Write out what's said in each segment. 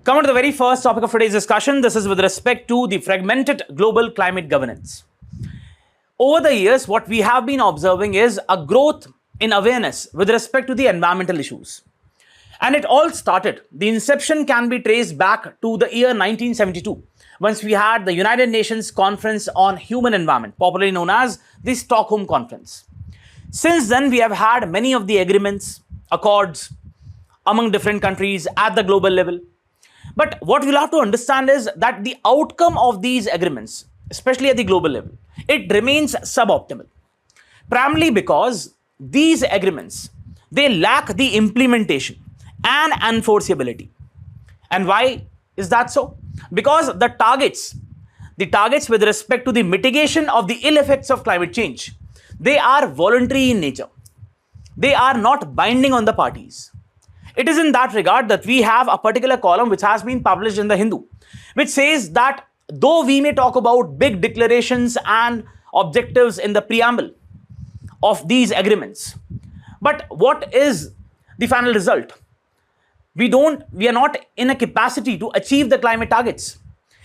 Coming to the very first topic of today's discussion, this is with respect to the fragmented global climate governance. Over the years, what we have been observing is a growth in awareness with respect to the environmental issues. And it all started, the inception can be traced back to the year 1972, once we had the United Nations Conference on Human Environment, popularly known as the Stockholm Conference. Since then, we have had many of the agreements, accords among different countries at the global level. But what we'll have to understand is that the outcome of these agreements, especially at the global level, it remains suboptimal. Primarily because these agreements, they lack the implementation and enforceability. And why is that so? Because the targets with respect to the mitigation of the ill effects of climate change, they are voluntary in nature. They are not binding on the parties. It is in that regard that we have a particular column which has been published in the Hindu, which says that though we may talk about big declarations and objectives in the preamble of these agreements, but what is the final result? We are not in a capacity to achieve the climate targets.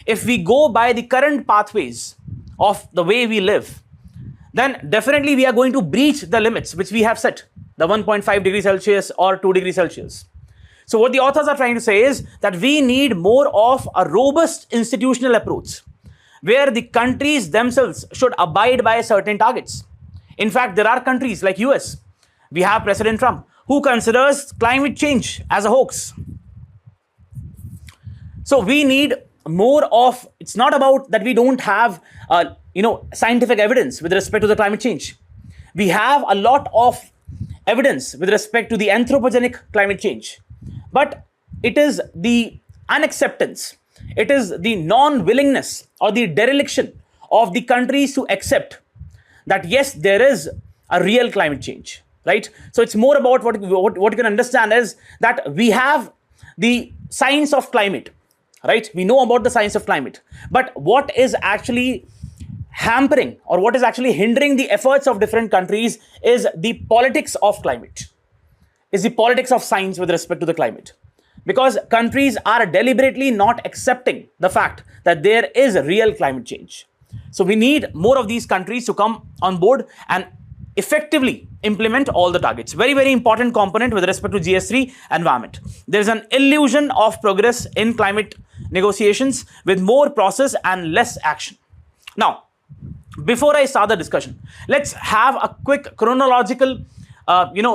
If we go by the current pathways of the way we live, then definitely we are going to breach the limits which we have set, the 1.5 degrees Celsius or 2 degrees Celsius. So what the authors are trying to say is that we need more of a robust institutional approach where the countries themselves should abide by certain targets. In fact, there are countries like US. We have President Trump who considers climate change as a hoax. So we need more of, it's not about that we don't have scientific evidence with respect to the climate change. We have a lot of evidence with respect to the anthropogenic climate change. But it is the unacceptance, it is the non-willingness or the dereliction of the countries to accept that yes, there is a real climate change, right? So it's more about what you can understand is that we have the science of climate, right? We know about the science of climate, but what is actually hampering or what is actually hindering the efforts of different countries is the politics of climate, is the politics of science with respect to the climate. Because countries are deliberately not accepting the fact that there is a real climate change. So we need more of these countries to come on board and effectively implement all the targets. Very, very important component with respect to GS3 environment. There is an illusion of progress in climate negotiations with more process and less action. Now, before I start the discussion, let's have a quick chronological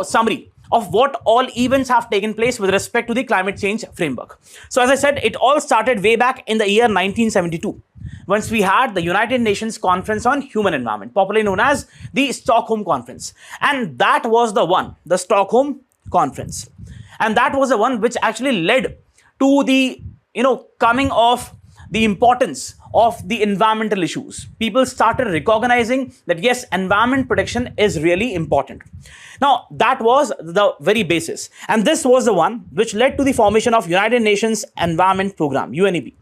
summary of what all events have taken place with respect to the climate change framework. So as I said, it all started way back in the year 1972, once we had the United Nations Conference on Human Environment, popularly known as the Stockholm Conference. And that was the one, the Stockholm Conference. And that was the one which actually led to the, coming of the importance of the environmental issues. People started recognizing that yes, environment protection is really important. Now, that was the very basis. And this was the one which led to the formation of United Nations Environment Program, UNEP.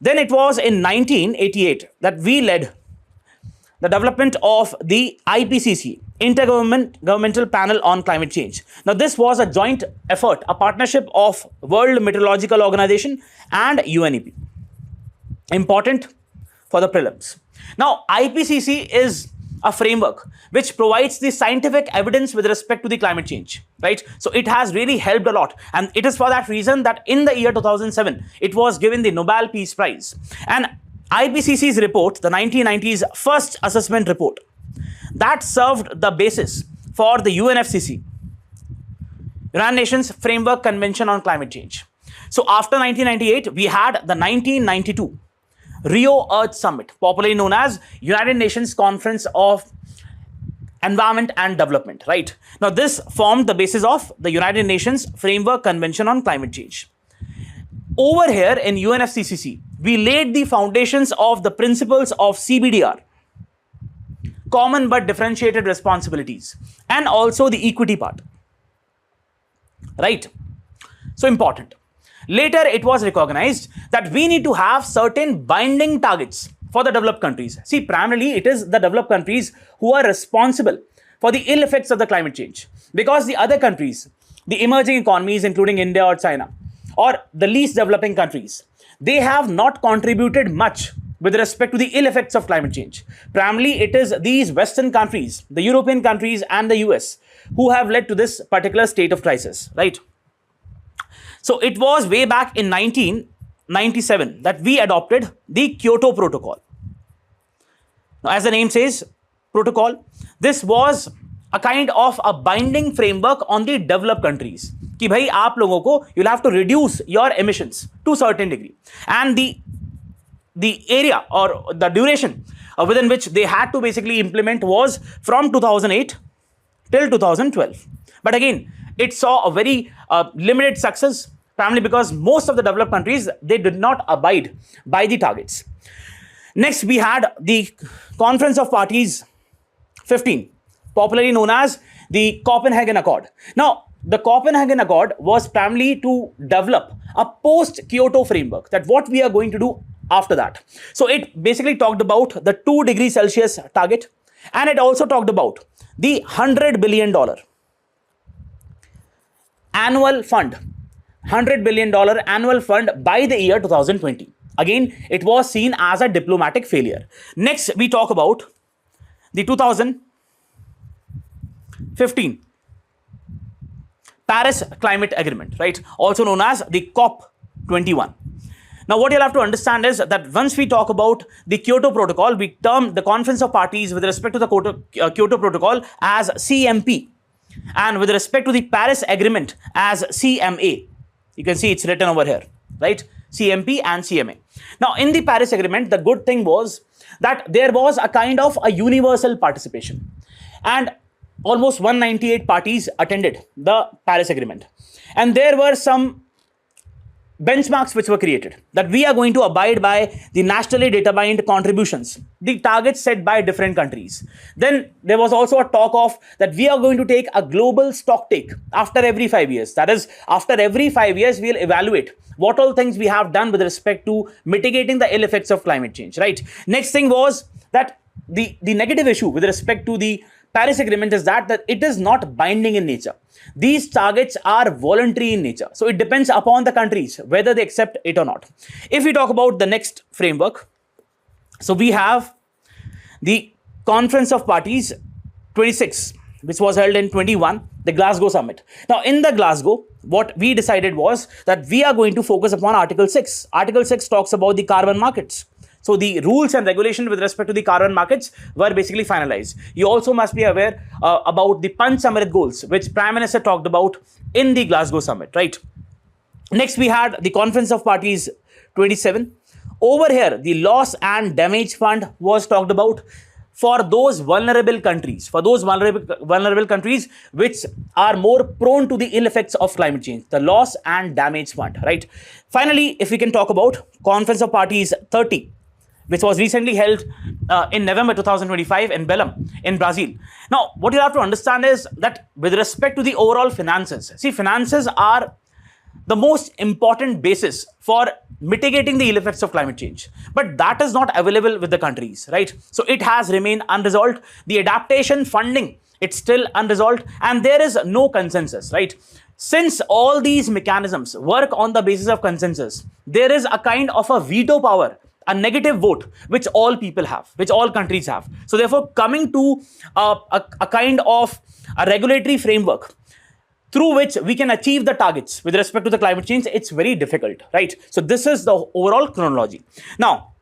Then it was in 1988 that we led the development of the IPCC, Intergovernmental Panel on Climate Change. Now, this was a joint effort, a partnership of World Meteorological Organization and UNEP. Important for the prelims. Now, IPCC is a framework which provides the scientific evidence with respect to the climate change, right? So it has really helped a lot. And it is for that reason that in the year 2007, it was given the Nobel Peace Prize. And IPCC's report, the 1990s first assessment report, that served the basis for the UNFCCC, United Nations Framework Convention on Climate Change. So after 1998, we had the 1992 Rio Earth Summit, popularly known as United Nations Conference of Environment and Development, right? Now, this formed the basis of the United Nations Framework Convention on Climate Change. Over here in UNFCCC, we laid the foundations of the principles of CBDR, common but differentiated responsibilities, and also the equity part, right? So important. Later, it was recognized that we need to have certain binding targets for the developed countries. See, primarily, it is the developed countries who are responsible for the ill effects of the climate change. Because the other countries, the emerging economies, including India or China, or the least developing countries, they have not contributed much with respect to the ill effects of climate change. Primarily, it is these Western countries, the European countries and the US, who have led to this particular state of crisis, right? So it was way back in 1997 that we adopted the Kyoto Protocol. Now, as the name says, protocol, this was a kind of a binding framework on the developed countries. कि भाई आप लोगों को, you'll have to reduce your emissions to a certain degree. And the area or the duration within which they had to basically implement was from 2008 till 2012. But again, it saw a very limited success, primarily because most of the developed countries, they did not abide by the targets. Next, we had the Conference of Parties 15, popularly known as the Copenhagen Accord. Now, the Copenhagen Accord was primarily to develop a post-Kyoto framework, that what we are going to do after that. So it basically talked about the 2 degrees Celsius target, and it also talked about the $100 billion annual fund, $100 billion annual fund by the year 2020. Again, it was seen as a diplomatic failure. Next, we talk about the 2015 Paris Climate Agreement, right? Also known as the COP21. Now, what you'll have to understand is that once we talk about the Kyoto Protocol, we term the Conference of Parties with respect to the Kyoto Protocol as CMP, and with respect to the Paris Agreement as CMA. You can see it's written over here, right? CMP and CMA. Now, in the Paris Agreement, the good thing was that there was a kind of a universal participation, and almost 198 parties attended the Paris Agreement. And there were some benchmarks which were created, that we are going to abide by the nationally determined contributions, the targets set by different countries. Then there was also a talk of that we are going to take a global stock take after every 5 years. That is, after every 5 years, we'll evaluate what all things we have done with respect to mitigating the ill effects of climate change, right? Next thing was that the negative issue with respect to the Paris Agreement is that it is not binding in nature. These targets are voluntary in nature. So it depends upon the countries whether they accept it or not. If we talk about the next framework, so we have the Conference of Parties 26, which was held in 21, the Glasgow Summit. Now, in the Glasgow, what we decided was that we are going to focus upon Article 6. Article 6 talks about the carbon markets. So the rules and regulation with respect to the carbon markets were basically finalized. You also must be aware about the Panch Samrit goals, which Prime Minister talked about in the Glasgow Summit, right? Next, we had the Conference of Parties 27. Over here, the Loss and Damage Fund was talked about for those vulnerable countries, vulnerable countries which are more prone to the ill effects of climate change, the Loss and Damage Fund, right? Finally, if we can talk about Conference of Parties 30, which was recently held in November 2025 in Belém, in Brazil. Now, what you have to understand is that with respect to the overall finances, see, finances are the most important basis for mitigating the ill effects of climate change. But that is not available with the countries, right? So it has remained unresolved. The adaptation funding, it's still unresolved, and there is no consensus, right? Since all these mechanisms work on the basis of consensus, there is a kind of a veto power, a negative vote, which all people have, which all countries have. So therefore, coming to a kind of a regulatory framework through which we can achieve the targets with respect to the climate change, it's very difficult, right? So this is the overall chronology. Now,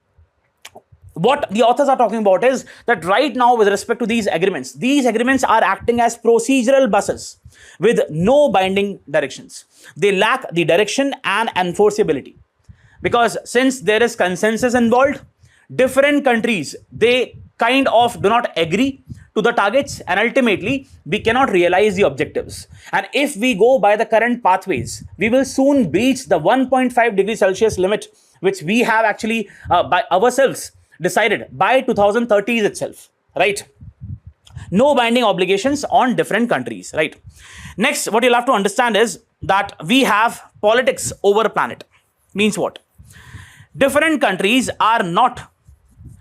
what the authors are talking about is that right now with respect to these agreements are acting as procedural buses with no binding directions. They lack the direction and enforceability. Because since there is consensus involved, different countries, they kind of do not agree to the targets, and ultimately we cannot realize the objectives. And if we go by the current pathways, we will soon breach the 1.5 degrees Celsius limit, which we have actually by ourselves decided by 2030 itself, right? No binding obligations on different countries, right? Next, what you'll have to understand is that we have politics over planet. Means what? Different countries are not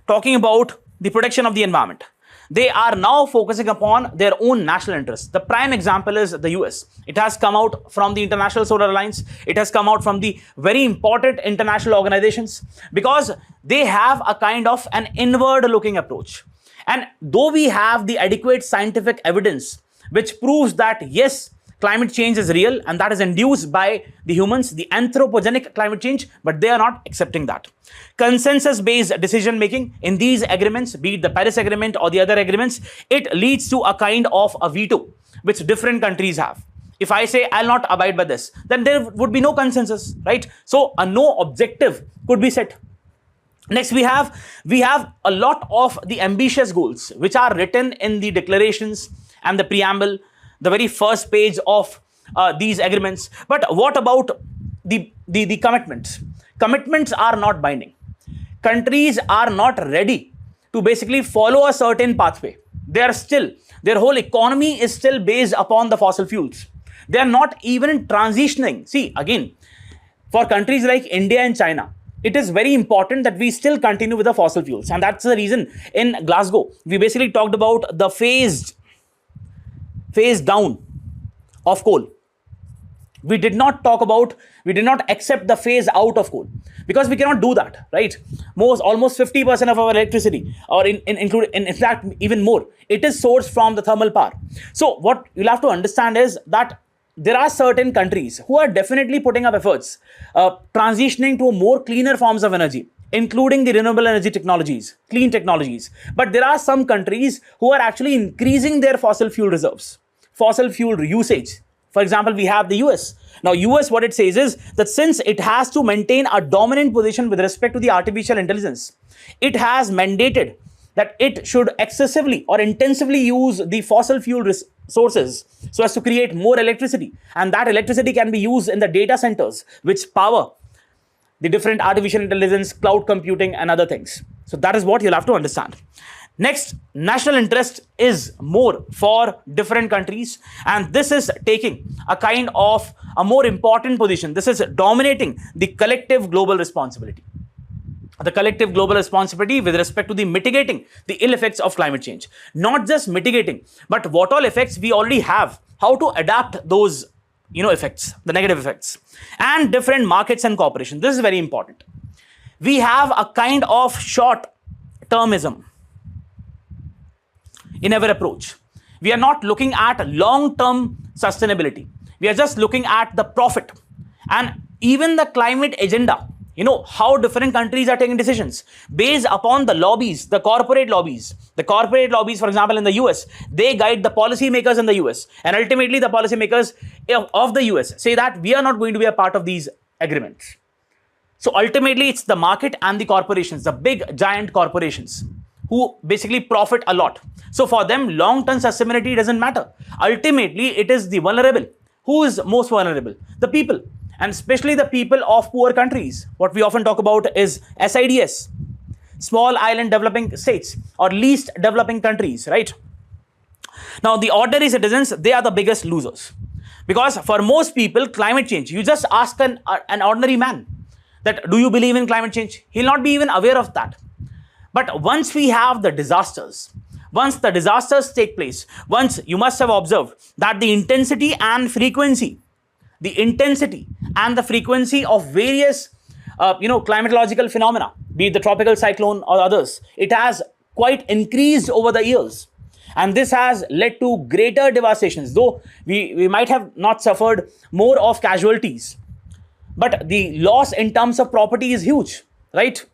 talking about the protection of the environment. they are now focusing upon their own national interests. The prime example is the US. It has come out from the International Solar Alliance. It has come out from the very important international organizations because they have a kind of an inward looking approach. And though we have the adequate scientific evidence which proves that yes, climate change is real and that is induced by the humans, the anthropogenic climate change, but they are not accepting that. Consensus-based decision making in these agreements, be it the Paris Agreement or the other agreements, it leads to a kind of a veto which different countries have. If I say I'll not abide by this, then there would be no consensus, right? So a no objective could be set. Next, we have a lot of the ambitious goals which are written in the declarations and the preamble, the very first page of these agreements. But what about the commitments? Commitments are not binding. Countries are not ready to basically follow a certain pathway. They are still, their whole economy is still based upon the fossil fuels. They are not even transitioning. See, again, for countries like India and China, it is very important that we still continue with the fossil fuels. And that's the reason in Glasgow, we basically talked about the phase down of coal. We did not accept the phase out of coal because we cannot do that, right? Almost 50% of our electricity, or in fact, even more, it is sourced from the thermal power. So what you'll have to understand is that there are certain countries who are definitely putting up efforts, transitioning to more cleaner forms of energy, including the renewable energy technologies, clean technologies. But there are some countries who are actually increasing their fossil fuel reserves, fossil fuel usage. For example, we have the US. Now, US, what it says is that since it has to maintain a dominant position with respect to the artificial intelligence, it has mandated that it should excessively or intensively use the fossil fuel sources so as to create more electricity. And that electricity can be used in the data centers, which power the different artificial intelligence, cloud computing, and other things. So that is what you'll have to understand. Next, national interest is more for different countries, and this is taking a kind of a more important position. This is dominating the collective global responsibility. The collective global responsibility with respect to the mitigating the ill effects of climate change. Not just mitigating, but what all effects we already have, how to adapt those effects, the negative effects, and different markets and cooperation. This is very important. We have a kind of short-termism in our approach. We are not looking at long-term sustainability. We are just looking at the profit. And even the climate agenda, how different countries are taking decisions based upon the lobbies, the corporate lobbies. The corporate lobbies, for example, in the US, they guide the policymakers in the US. And ultimately, the policymakers of the US say that we are not going to be a part of these agreements. So ultimately, it's the market and the corporations, the big giant corporations, who basically profit a lot. So for them, long-term sustainability doesn't matter. Ultimately, it is the vulnerable. Who is most vulnerable? The people, and especially the people of poor countries. What we often talk about is SIDS, small island developing states or least developing countries, right? Now, the ordinary citizens, they are the biggest losers. Because for most people, climate change, you just ask an ordinary man that, do you believe in climate change? He'll not be even aware of that. But once we have the disasters, once the disasters take place, once you must have observed that the intensity and frequency of various, climatological phenomena, be it the tropical cyclone or others, it has quite increased over the years. And this has led to greater devastations, though we might have not suffered more of casualties. But the loss in terms of property is huge, right?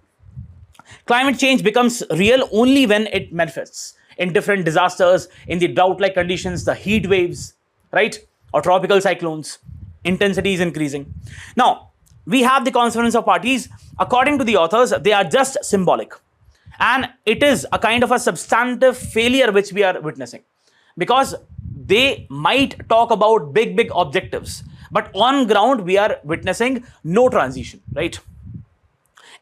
Climate change becomes real only when it manifests in different disasters, in the drought-like conditions, the heat waves, right? Or tropical cyclones. Intensity is increasing. Now, we have the Conference of Parties. According to the authors, they are just symbolic. And it is a kind of a substantive failure which we are witnessing. Because they might talk about big objectives. But on ground, we are witnessing no transition, right?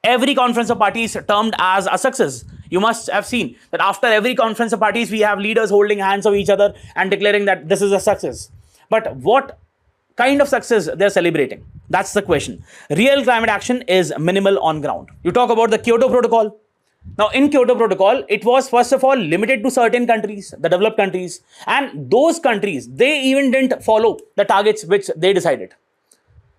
Every Conference of Parties termed as a success. You must have seen that after every Conference of Parties, we have leaders holding hands of each other and declaring that this is a success. But what kind of success they're celebrating? That's the question. Real climate action is minimal on ground. You talk about the Kyoto Protocol. Now, in Kyoto Protocol, it was first of all limited to certain countries, the developed countries, and those countries, they even didn't follow the targets which they decided.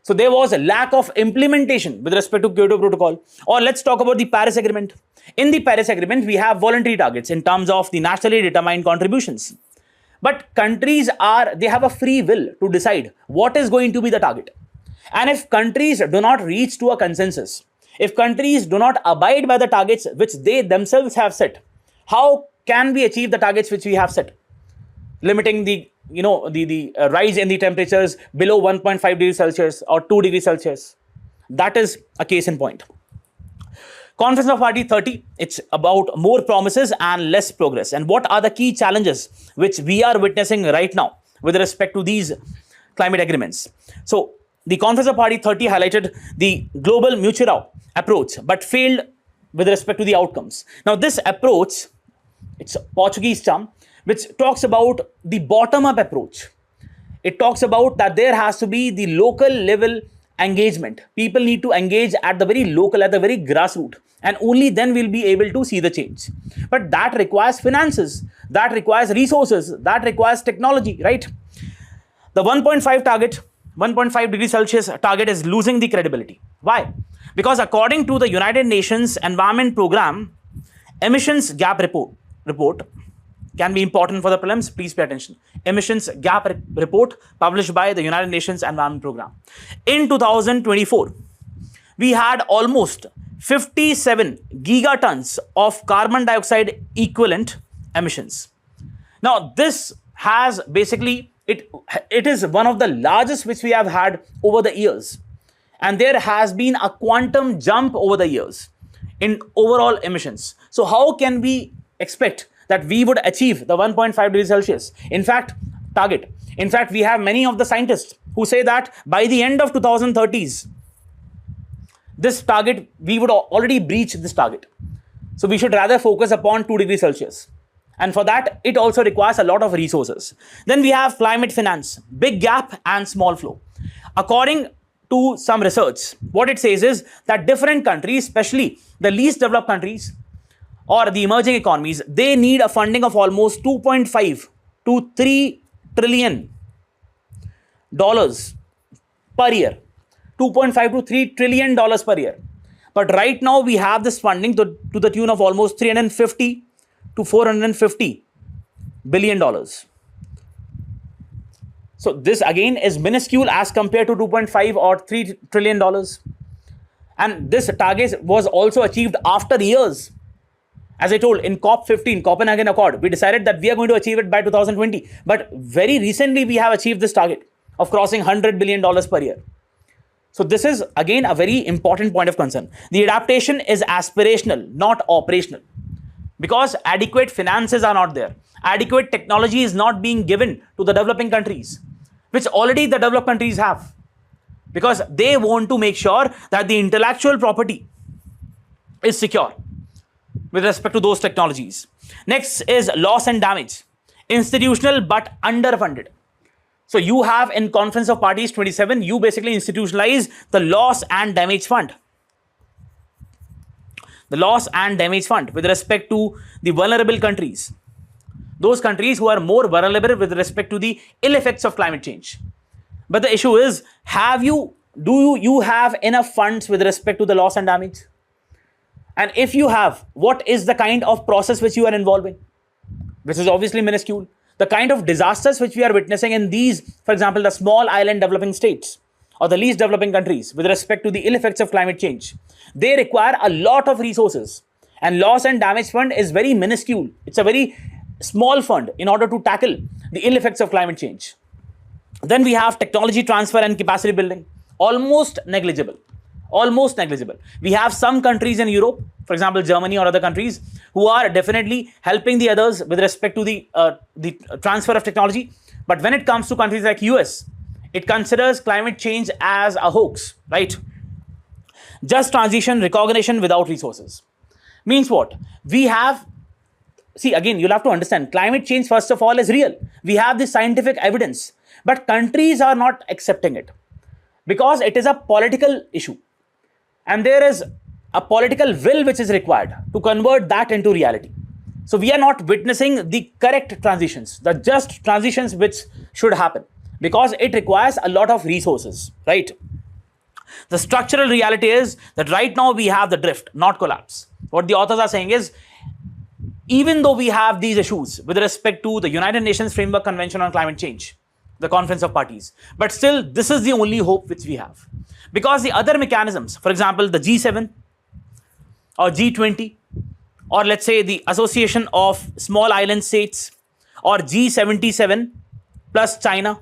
So there was a lack of implementation with respect to Kyoto Protocol. Or let's talk about the Paris Agreement. In the Paris Agreement, we have voluntary targets in terms of the nationally determined contributions. But countries they have a free will to decide what is going to be the target. And if countries do not reach to a consensus, if countries do not abide by the targets which they themselves have set, how can we achieve the targets which we have set? Limiting the rise in the temperatures below 1.5 degrees Celsius or 2 degrees Celsius. That is a case in point. Conference of Party 30, it's about more promises and less progress. And what are the key challenges which we are witnessing right now with respect to these climate agreements? So the Conference of Party 30 highlighted the global mutual approach, but failed with respect to the outcomes. Now this approach, it's a Portuguese term, which talks about the bottom-up approach. It talks about that there has to be the local level engagement. People need to engage at the very local, at the very grassroots, and only then we'll be able to see the change. But that requires finances, that requires resources, that requires technology, right? The 1.5 target, 1.5 degrees Celsius target is losing the credibility. Why? Because according to the United Nations Environment Program, emissions gap report can be important for the prelims. Please pay attention. Emissions gap report published by the United Nations Environment Program. In 2024, we had almost 57 gigatons of carbon dioxide equivalent emissions. Now, this has basically, it is one of the largest which we have had over the years. And there has been a quantum jump over the years in overall emissions. So how can we expect that we would achieve the 1.5 degrees Celsius target? In fact, we have many of the scientists who say that by the end of 2030s, this target, we would already breach this target. So we should rather focus upon 2 degrees Celsius. And for that, it also requires a lot of resources. Then we have climate finance, big gap and small flow. According to some research, what it says is that different countries, especially the least developed countries or the emerging economies, they need a funding of almost 2.5 to 3 trillion dollars per year. 2.5 to 3 trillion dollars per year. But right now we have this funding to the tune of almost 350 to 450 billion dollars. So this again is minuscule as compared to 2.5 or 3 trillion dollars. And this target was also achieved after years. As I told, in COP15, Copenhagen Accord, we decided that we are going to achieve it by 2020. But very recently, we have achieved this target of crossing $100 billion per year. So this is, again, a very important point of concern. The adaptation is aspirational, not operational. Because adequate finances are not there. Adequate technology is not being given to the developing countries, which already the developed countries have. Because they want to make sure that the intellectual property is secure with respect to those technologies. Next is loss and damage. Institutional but underfunded. So you have in Conference of Parties 27, you basically institutionalize the loss and damage fund. The loss and damage fund with respect to the vulnerable countries. Those countries who are more vulnerable with respect to the ill effects of climate change. But the issue is, do you have enough funds with respect to the loss and damage? And if you have, what is the kind of process which you are involving? Which is obviously minuscule. The kind of disasters which we are witnessing in these, for example, the small island developing states or the least developing countries with respect to the ill effects of climate change, they require a lot of resources. And loss and damage fund is very minuscule. It's a very small fund in order to tackle the ill effects of climate change. Then we have technology transfer and capacity building. Almost negligible. Almost negligible. We have some countries in Europe, for example, Germany or other countries, who are definitely helping the others with respect to the transfer of technology. But when it comes to countries like US, it considers climate change as a hoax, right? Just transition, recognition without resources. Means what? We have, see, again, you'll have to understand, climate change, first of all, is real. We have the scientific evidence, but countries are not accepting it because it is a political issue. And there is a political will which is required to convert that into reality. So we are not witnessing the correct transitions, the just transitions which should happen, because it requires a lot of resources, right? The structural reality is that right now we have the drift, not collapse. What the authors are saying is, even though we have these issues with respect to the United Nations Framework Convention on Climate Change, the Conference of Parties, but still this is the only hope which we have. Because the other mechanisms, for example, the G7 or G20, or let's say the Association of Small Island States, or G77 plus China,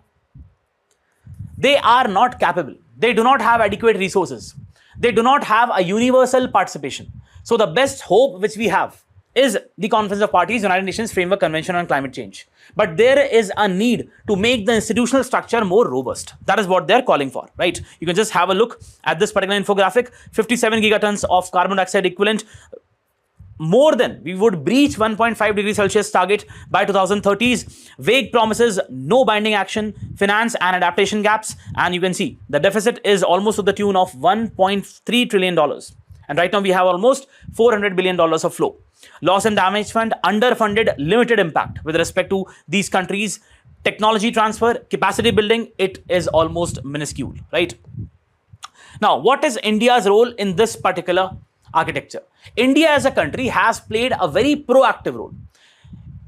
they are not capable. They do not have adequate resources. They do not have a universal participation. So the best hope which we have is the Conference of Parties, United Nations Framework Convention on Climate Change. But there is a need to make the institutional structure more robust. That is what they're calling for, right? You can just have a look at this particular infographic. 57 gigatons of carbon dioxide equivalent, more than we would breach 1.5 degrees Celsius target by 2030s. Vague promises, no binding action, finance and adaptation gaps. And you can see the deficit is almost to the tune of $1.3 trillion. And right now we have almost $400 billion of flow. Loss and damage fund, underfunded, limited impact with respect to these countries. Technology transfer, capacity building, it is almost minuscule, right? Now, what is India's role in this particular architecture? India as a country has played a very proactive role.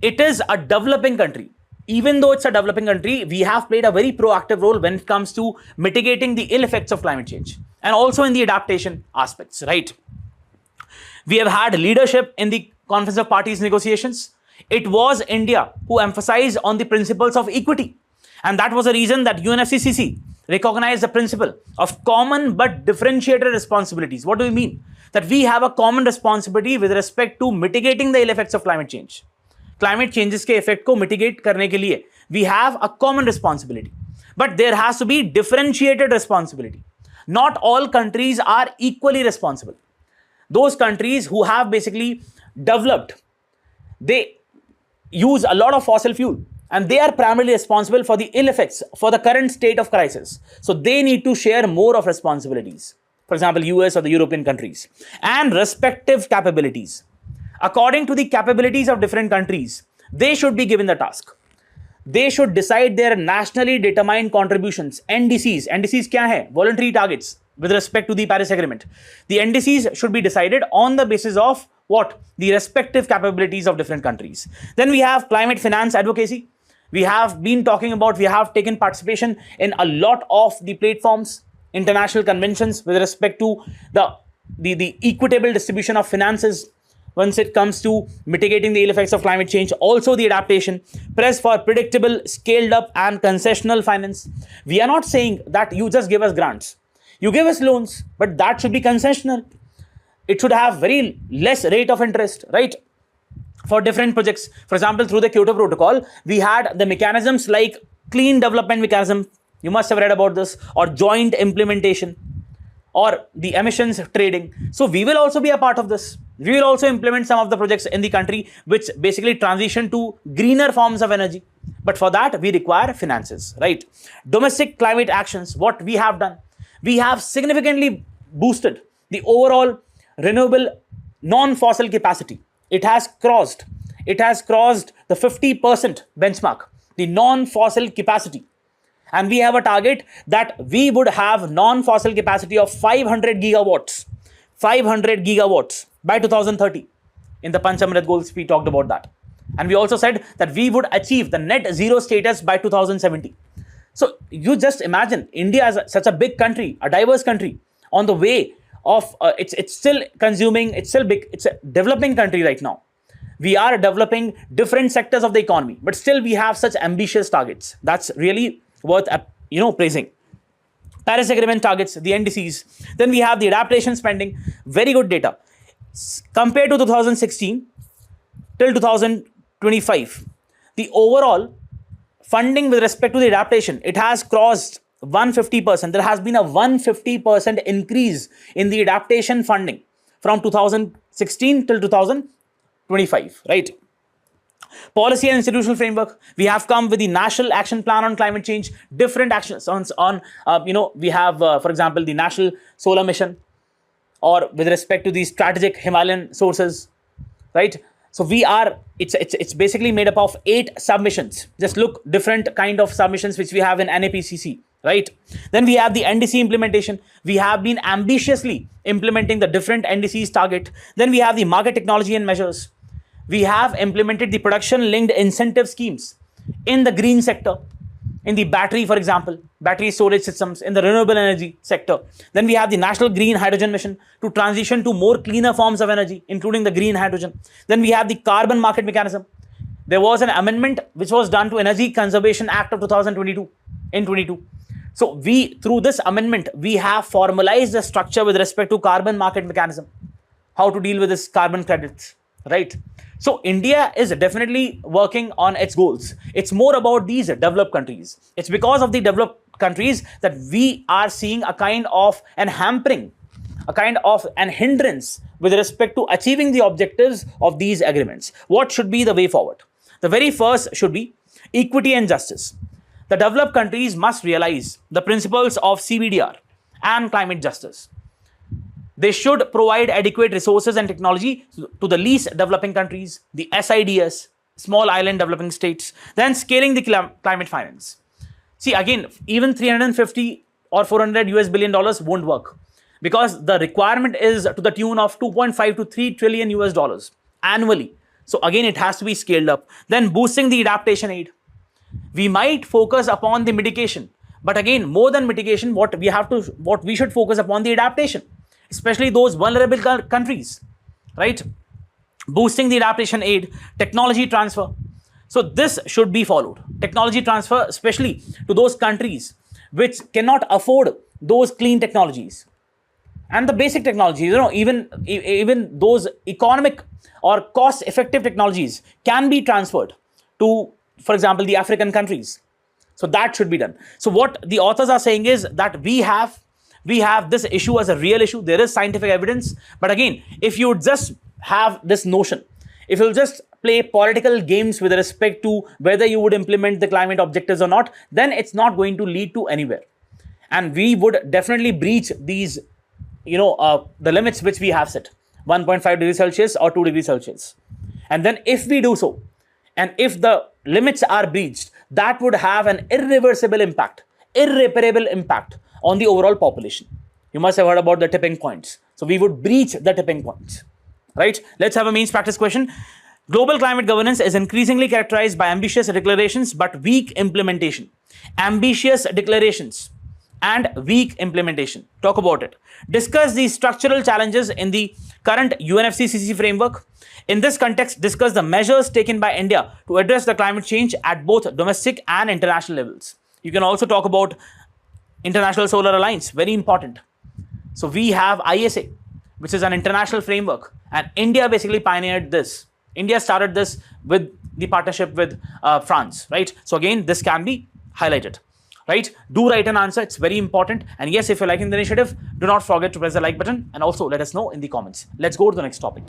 It is a developing country. Even though it's a developing country, we have played a very proactive role when it comes to mitigating the ill effects of climate change and also in the adaptation aspects, right? We have had leadership in the Conference of Parties negotiations. It was India who emphasized on the principles of equity. And that was the reason that UNFCCC recognized the principle of common but differentiated responsibilities. What do we mean? That we have a common responsibility with respect to mitigating the ill effects of climate change. Climate changes के effect को mitigate करने के लिए we have a common responsibility. But there has to be differentiated responsibility. Not all countries are equally responsible. Those countries who have basically developed, they use a lot of fossil fuel and they are primarily responsible for the ill effects, for the current state of crisis. So they need to share more of responsibilities. For example, US or the European countries, and respective capabilities. According to the capabilities of different countries, they should be given the task. They should decide their nationally determined contributions, NDCs. NDCs क्या है? Voluntary targets with respect to the Paris Agreement. The NDCs should be decided on the basis of what? The respective capabilities of different countries. Then we have climate finance advocacy. We have been talking about, we have taken participation in a lot of the platforms, international conventions with respect to the equitable distribution of finances once it comes to mitigating the ill effects of climate change. Also the adaptation, press for predictable, scaled up and concessional finance. We are not saying that you just give us grants. You give us loans, but that should be concessional. It should have very less rate of interest, right? For different projects. For example, through the Kyoto Protocol, we had the mechanisms like clean development mechanism. You must have read about this, or joint implementation, or the emissions trading. So we will also be a part of this. We will also implement some of the projects in the country which basically transition to greener forms of energy. But for that, we require finances, right? Domestic climate actions, what we have done. We have significantly boosted the overall renewable non-fossil capacity. It has crossed the 50% benchmark, the non-fossil capacity. And we have a target that we would have non-fossil capacity of 500 gigawatts by 2030. In the Panchamrit goals, we talked about that. And we also said that we would achieve the net zero status by 2070. So you just imagine India as such a big country, a diverse country, on the way of, it's still consuming, it's still big, it's a developing country right now. We are developing different sectors of the economy, but still we have such ambitious targets. That's really worth, praising. Paris Agreement targets, the NDCs. Then we have the adaptation spending, very good data. Compared to 2016 till 2025, the overall funding with respect to the adaptation, it has crossed 150%. There has been a 150% increase in the adaptation funding from 2016 till 2025, right? Policy and institutional framework. We have come with the National Action Plan on Climate Change, different actions on we have, for example, the National Solar Mission, or with respect to the strategic Himalayan sources, right? So it's basically made up of 8 submissions. Just look, different kind of submissions which we have in NAPCC, right? Then we have the NDC implementation. We have been ambitiously implementing the different NDCs target. Then we have the market technology and measures. We have implemented the production linked incentive schemes in the green sector, in the battery, for example, battery storage systems, in the renewable energy sector. Then we have the National Green Hydrogen Mission to transition to more cleaner forms of energy, including the green hydrogen. Then we have the carbon market mechanism. There was an amendment which was done to Energy Conservation Act of 2022 in 22. So through this amendment, we have formalized the structure with respect to carbon market mechanism, how to deal with this carbon credits, right? So India is definitely working on its goals. It's more about these developed countries. It's because of the developed countries that we are seeing a kind of an hampering, a kind of an hindrance with respect to achieving the objectives of these agreements. What should be the way forward? The very first should be equity and justice. The developed countries must realize the principles of CBDR and climate justice. They should provide adequate resources and technology to the least developing countries, the SIDS, small island developing states, then scaling the climate finance. See, again, even 350 or 400 US billion dollars won't work, because the requirement is to the tune of 2.5 to 3 trillion US dollars annually. So again, it has to be scaled up. Then boosting the adaptation aid. We might focus upon the mitigation, but again, more than mitigation, what we should focus upon the adaptation, especially those vulnerable countries, right? Boosting the adaptation aid, technology transfer. So this should be followed. Technology transfer, especially to those countries which cannot afford those clean technologies and the basic technologies, even those economic or cost-effective technologies can be transferred to, for example, the African countries. So that should be done. So what the authors are saying is that we have this issue as a real issue. There is scientific evidence. But again, if you just have this notion, if you'll just play political games with respect to whether you would implement the climate objectives or not, then it's not going to lead to anywhere. And we would definitely breach these, the limits which we have set, 1.5 degrees Celsius or 2 degrees Celsius. And then if we do so, and if the limits are breached, that would have an irreversible impact, irreparable impact on the overall population. You must have heard about the tipping points. So we would breach the tipping points, right? Let's have a means practice question. Global climate governance is increasingly characterized by ambitious declarations but weak implementation. Ambitious declarations and weak implementation. Talk about it. Discuss the structural challenges in the current UNFCCC framework. In this context, discuss the measures taken by India to address the climate change at both domestic and international levels. You can also talk about International Solar Alliance, very important. So we have ISA, which is an international framework, and India basically pioneered this. India started this with the partnership with France, right? So again, this can be highlighted, right? Do write an answer, it's very important. And yes, if you're liking the initiative, do not forget to press the like button and also let us know in the comments. Let's go to the next topic.